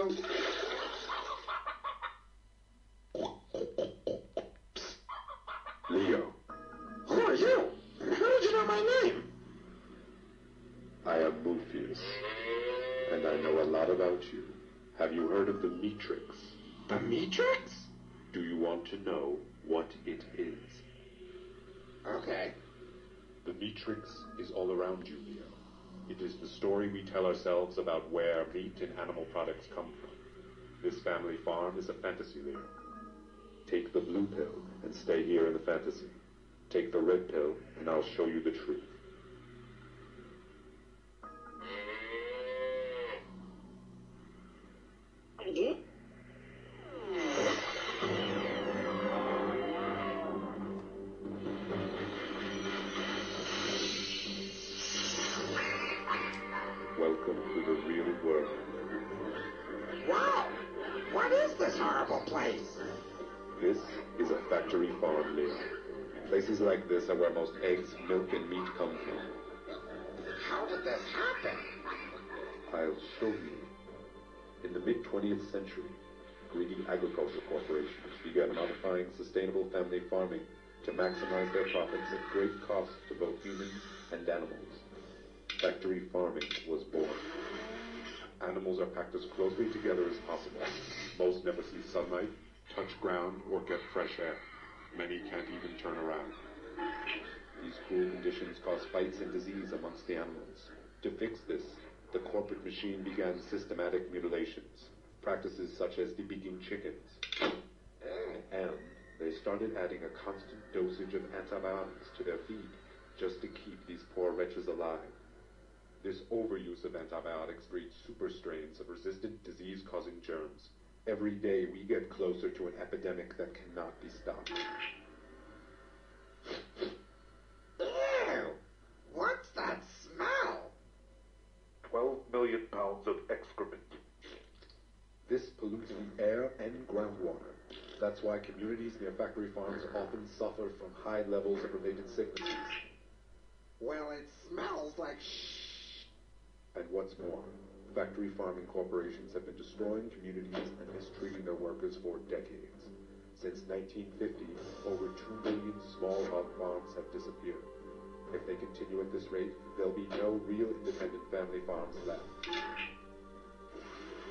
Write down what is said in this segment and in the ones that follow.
Leo? Leo. Who are you? And how did you know my name? I am Morpheus, and I know a lot about you. Have you heard of the Meatrix? The Meatrix? Do you want to know what it is? Okay. The Meatrix is all around you, Leo. It is the story we tell ourselves about where meat and animal products come from. This family farm is a fantasy, Leo. Take the blue pill and stay here in the fantasy. Take the red pill and I'll show you the truth. Welcome to the real world. Wow! What is this horrible place? This is a factory farm, Leo. Places like this are where most eggs, milk, and meat come from. How did this happen? I'll show you. In the mid-20th century, greedy agriculture corporations began modifying sustainable family farming to maximize their profits at great cost to both humans and animals. Factory farming was born. Animals are packed as closely together as possible. Most never see sunlight, touch ground, or get fresh air. Many can't even turn around. These cruel conditions cause fights and disease amongst the animals. To fix this, the corporate machine began systematic mutilations, practices such as debeaking chickens. And they started adding a constant dosage of antibiotics to their feed just to keep these poor wretches alive. This overuse of antibiotics breeds super strains of resistant disease-causing germs. Every day we get closer to an epidemic that cannot be stopped. Ew! What's that smell? 12 million pounds of excrement. This pollutes the air and groundwater. That's why communities near factory farms often suffer from high levels of related sicknesses. Well, it smells like And what's more, factory farming corporations have been destroying communities and mistreating their workers for decades. Since 1950, over 2 million small hog farms have disappeared. If they continue at this rate, there'll be no real independent family farms left.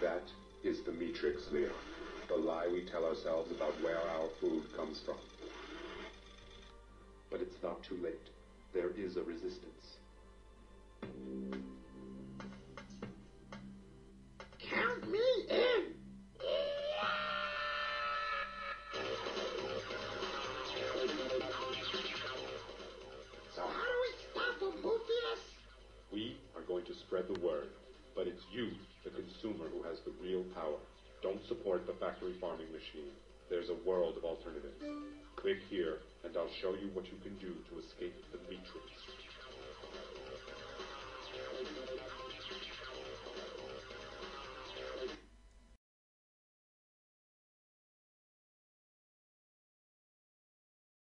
That is the Meatrix, Leo. The lie we tell ourselves about where our food comes from. But it's not too late. There is a resistance. Count me in! So how do we stop him, Morpheus? We are going to spread the word, but it's you, the consumer, who has the real power. Don't support the factory farming machine. There's a world of alternatives. Click here, and I'll show you what you can do to escape the Meatrix.